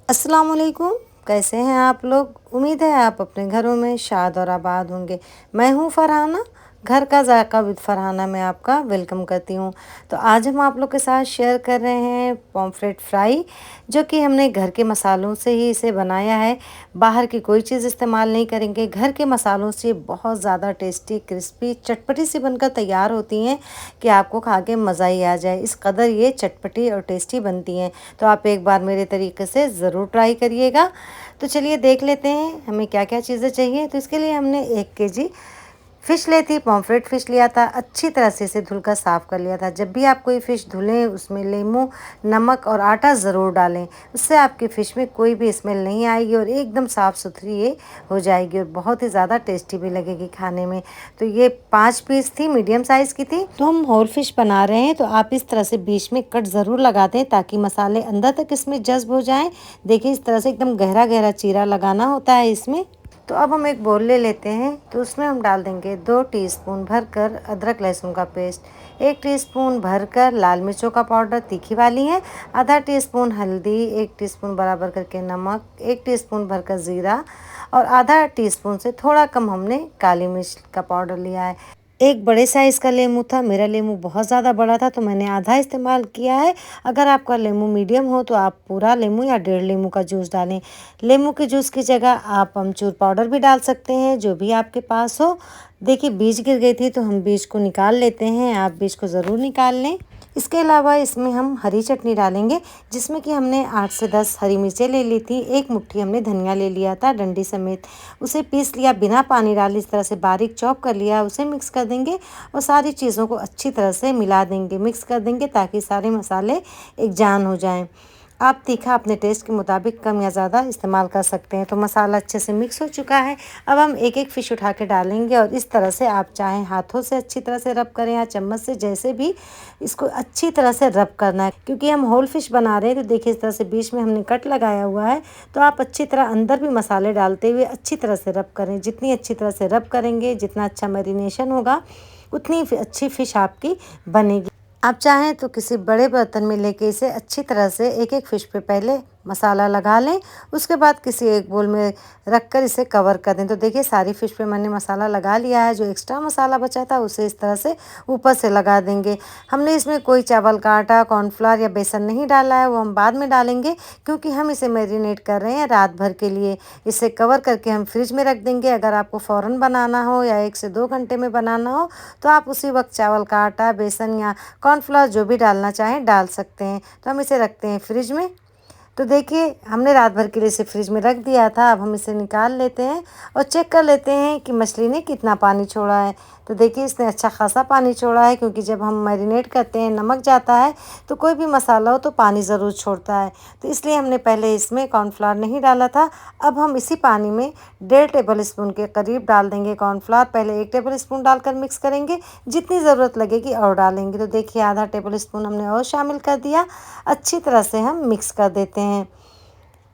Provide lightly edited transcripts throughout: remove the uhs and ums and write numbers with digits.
अस्सलाम वालेकुम। कैसे हैं आप लोग? उम्मीद है आप अपने घरों में शाद और आबाद होंगे। मैं हूँ फरहाना, घर का जायका विद फरहाना में आपका वेलकम करती हूँ। तो आज हम आप लोग के साथ शेयर कर रहे हैं पॉम्फ्रेट फ्राई, जो कि हमने घर के मसालों से ही इसे बनाया है। बाहर की कोई चीज़ इस्तेमाल नहीं करेंगे, घर के मसालों से बहुत ज़्यादा टेस्टी, क्रिस्पी, चटपटी सी बनकर तैयार होती हैं कि आपको खा के मज़ा ही आ जाए। इस कदर ये चटपटी और टेस्टी बनती हैं। तो आप एक बार मेरे तरीके से ज़रूर ट्राई करिएगा। तो चलिए देख लेते हैं हमें क्या क्या चीज़ें चाहिए। तो इसके लिए हमने 1 केजी फ़िश ली थी, पॉम्फ्रेट फ़िश लिया था। अच्छी तरह से इसे धुलकर साफ़ कर लिया था। जब भी आप कोई फ़िश धुलें उसमें नींबू, नमक और आटा ज़रूर डालें। उससे आपकी फ़िश में कोई भी स्मेल नहीं आएगी और एकदम साफ़ सुथरी ये हो जाएगी और बहुत ही ज़्यादा टेस्टी भी लगेगी खाने में। तो ये 5 पीस थी, मीडियम साइज़ की थी। तो हम होल फ़िश बना रहे हैं, तो आप इस तरह से बीच में कट ज़रूर लगा दें ताकि मसाले अंदर तक इसमें जज़्ब हो जाएँ। देखिए इस तरह से एकदम गहरा-गहरा चीरा लगाना होता है इसमें। तो अब हम एक बोल ले लेते हैं, तो उसमें हम डाल देंगे 2 टीस्पून भरकर अदरक लहसुन का पेस्ट, 1 टीस्पून भरकर लाल मिर्चों का पाउडर तीखी वाली है, आधा टीस्पून हल्दी, 1 टीस्पून बराबर करके नमक, 1 टीस्पून भरकर ज़ीरा और आधा टीस्पून से थोड़ा कम हमने काली मिर्च का पाउडर लिया है। एक बड़े साइज़ का लेमू था, मेरा लेमू बहुत ज़्यादा बड़ा था तो मैंने आधा इस्तेमाल किया है। अगर आपका लेमू मीडियम हो तो आप पूरा लेमू या 1.5 लेमू का जूस डालें। लेमू के जूस की जगह आप अमचूर पाउडर भी डाल सकते हैं, जो भी आपके पास हो। देखिए बीज गिर गई थी तो हम बीज को निकाल लेते हैं, आप बीज को ज़रूर निकाल लें। इसके अलावा इसमें हम हरी चटनी डालेंगे, जिसमें कि हमने 8 से 10 हरी मिर्चें ले ली थी, 1 मुट्ठी हमने धनिया ले लिया था डंडी समेत, उसे पीस लिया बिना पानी डाले, इस तरह से बारीक चॉप कर लिया, उसे मिक्स कर देंगे और सारी चीज़ों को अच्छी तरह से मिला देंगे, मिक्स कर देंगे ताकि सारे मसाले एक जान हो जाएं। आप तीखा अपने टेस्ट के मुताबिक कम या ज़्यादा इस्तेमाल कर सकते हैं। तो मसाला अच्छे से मिक्स हो चुका है। अब हम एक एक फ़िश उठा के डालेंगे और इस तरह से आप चाहें हाथों से अच्छी तरह से रब करें या चम्मच से, जैसे भी इसको अच्छी तरह से रब करना है, क्योंकि हम होल फिश बना रहे हैं। तो देखिए इस तरह से बीच में हमने कट लगाया हुआ है, तो आप अच्छी तरह अंदर भी मसाले डालते हुए अच्छी तरह से रब करें। जितनी अच्छी तरह से रब करेंगे, जितना अच्छा मैरिनेशन होगा, उतनी अच्छी फ़िश आपकी बनेगी। आप चाहें तो किसी बड़े बर्तन में लेके इसे अच्छी तरह से एक एक फ़िश पे पहले मसाला लगा लें, उसके बाद किसी एक बोल में रखकर इसे कवर कर दें। तो देखिए सारी फ़िश पे मैंने मसाला लगा लिया है। जो एक्स्ट्रा मसाला बचा था उसे इस तरह से ऊपर से लगा देंगे। हमने इसमें कोई चावल का आटा, कॉर्नफ्लावर या बेसन नहीं डाला है, वो हम बाद में डालेंगे, क्योंकि हम इसे मैरिनेट कर रहे हैं रात भर के लिए। इसे कवर करके हम फ्रिज में रख देंगे। अगर आपको फ़ौरन बनाना हो या 1 से 2 घंटे में बनाना हो तो आप उसी वक्त चावल का आटा, बेसन या कॉर्नफ्लावर जो भी डालना चाहें डाल सकते हैं। तो हम इसे रखते हैं फ्रिज में। तो देखिए हमने रात भर के लिए इसे फ्रिज में रख दिया था। अब हम इसे निकाल लेते हैं और चेक कर लेते हैं कि मछली ने कितना पानी छोड़ा है। तो देखिए इसने अच्छा खासा पानी छोड़ा है, क्योंकि जब हम मैरिनेट करते हैं नमक जाता है तो कोई भी मसाला हो तो पानी ज़रूर छोड़ता है। तो इसलिए हमने पहले इसमें कॉर्नफ्लावर नहीं डाला था। अब हम इसी पानी में 1.5 टेबल स्पून के करीब डाल देंगे कॉर्नफ्लावर। पहले 1 टेबल स्पून डालकर मिक्स करेंगे, जितनी ज़रूरत लगेगी और डालेंगे। तो देखिए आधा टेबल स्पून हमने और शामिल कर दिया। अच्छी तरह से हम मिक्स कर देते हैं।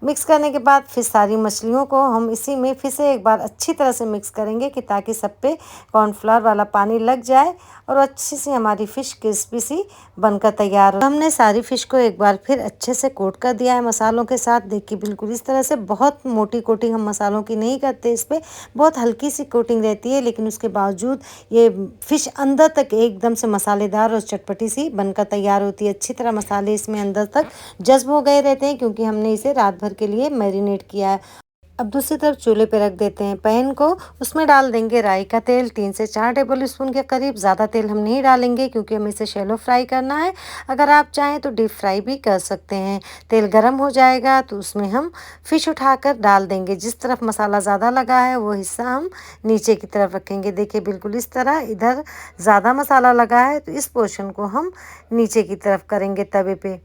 मिक्स करने के बाद फिर सारी मछलियों को हम इसी में फिर से एक बार अच्छी तरह से मिक्स करेंगे, कि ताकि सब पे कॉर्नफ्लावर वाला पानी लग जाए और अच्छी सी हमारी फ़िश क्रिस्पी सी बनकर तैयार हो। हमने सारी फ़िश को एक बार फिर अच्छे से कोट कर दिया है मसालों के साथ। देखिए बिल्कुल इस तरह से, बहुत मोटी कोटिंग हम मसालों की नहीं करते, इस पर बहुत हल्की सी कोटिंग रहती है, लेकिन उसके बावजूद ये फ़िश अंदर तक एकदम से मसालेदार और चटपटी सी बनकर तैयार होती है। अच्छी तरह मसाले इसमें अंदर तक जज़्ब हो गए रहते हैं, क्योंकि हमने इसे रात भर के लिए मैरिनेट किया है। अब दूसरी तरफ चूल्हे पे रख देते हैं पैन को। उसमें डाल देंगे राई का तेल, 3 से 4 टेबल स्पून के करीब। ज़्यादा तेल हम नहीं डालेंगे, क्योंकि हमें इसे शैलो फ्राई करना है। अगर आप चाहें तो डीप फ्राई भी कर सकते हैं। तेल गर्म हो जाएगा तो उसमें हम फ़िश उठाकर डाल देंगे। जिस तरफ मसाला ज़्यादा लगा है वो हिस्सा हम नीचे की तरफ रखेंगे। देखिए बिल्कुल इस तरह, इधर ज़्यादा मसाला लगा है तो इस पोर्शन को हम नीचे की तरफ करेंगे तवे पे,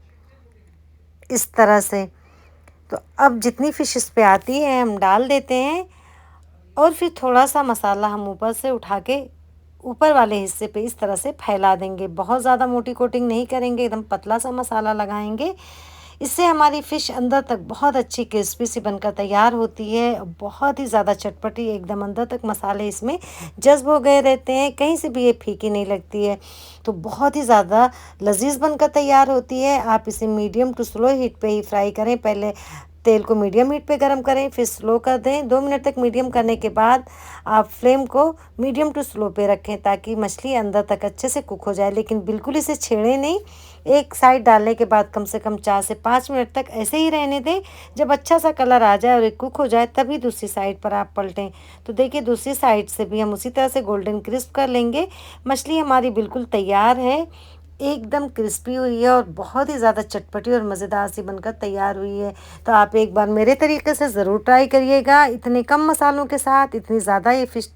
इस तरह से। तो अब जितनी फ़िश इस पे आती है हम डाल देते हैं और फिर थोड़ा सा मसाला हम ऊपर से उठा के ऊपर वाले हिस्से पे इस तरह से फैला देंगे। बहुत ज़्यादा मोटी कोटिंग नहीं करेंगे, एकदम पतला सा मसाला लगाएंगे। इससे हमारी फ़िश अंदर तक बहुत अच्छी क्रिस्पी सी बनकर तैयार होती है। बहुत ही ज़्यादा चटपटी, एकदम अंदर तक मसाले इसमें जज़्ब हो गए रहते हैं, कहीं से भी ये फीकी नहीं लगती है। तो बहुत ही ज़्यादा लजीज बनकर तैयार होती है। आप इसे मीडियम टू स्लो हीट पे ही फ्राई करें। पहले तेल को मीडियम हीट पे गरम करें, फिर स्लो कर दें। 2 मिनट तक मीडियम करने के बाद आप फ्लेम को मीडियम टू स्लो पे रखें ताकि मछली अंदर तक अच्छे से कुक हो जाए, लेकिन बिल्कुल इसे छेड़ें नहीं। एक साइड डालने के बाद कम से कम 4 से 5 मिनट तक ऐसे ही रहने दें। जब अच्छा सा कलर आ जाए और ये कुक हो जाए तभी दूसरी साइड पर आप पलटें। तो देखिए दूसरी साइड से भी हम उसी तरह से गोल्डन क्रिस्प कर लेंगे। मछली हमारी बिल्कुल तैयार है, एकदम क्रिस्पी हुई है और बहुत ही ज़्यादा चटपटी और मज़ेदार सी बनकर तैयार हुई है। तो आप एक बार मेरे तरीके से ज़रूर ट्राई करिएगा। इतने कम मसालों के साथ इतनी ज़्यादा ये फ़िश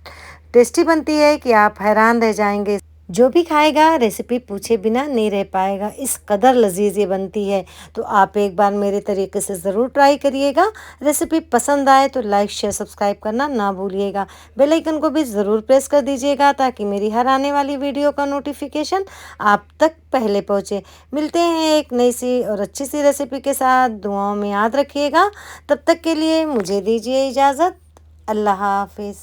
टेस्टी बनती है कि आप हैरान रह जाएंगे। जो भी खाएगा रेसिपी पूछे बिना नहीं रह पाएगा, इस कदर लजीज ये बनती है। तो आप एक बार मेरे तरीके से ज़रूर ट्राई करिएगा। रेसिपी पसंद आए तो लाइक शेयर सब्सक्राइब करना ना भूलिएगा। बेल आइकन को भी ज़रूर प्रेस कर दीजिएगा ताकि मेरी हर आने वाली वीडियो का नोटिफिकेशन आप तक पहले पहुँचे। मिलते हैं एक नई सी और अच्छी सी रेसिपी के साथ। दुआओं में याद रखिएगा। तब तक के लिए मुझे दीजिए इजाज़त। अल्लाह हाफिज़।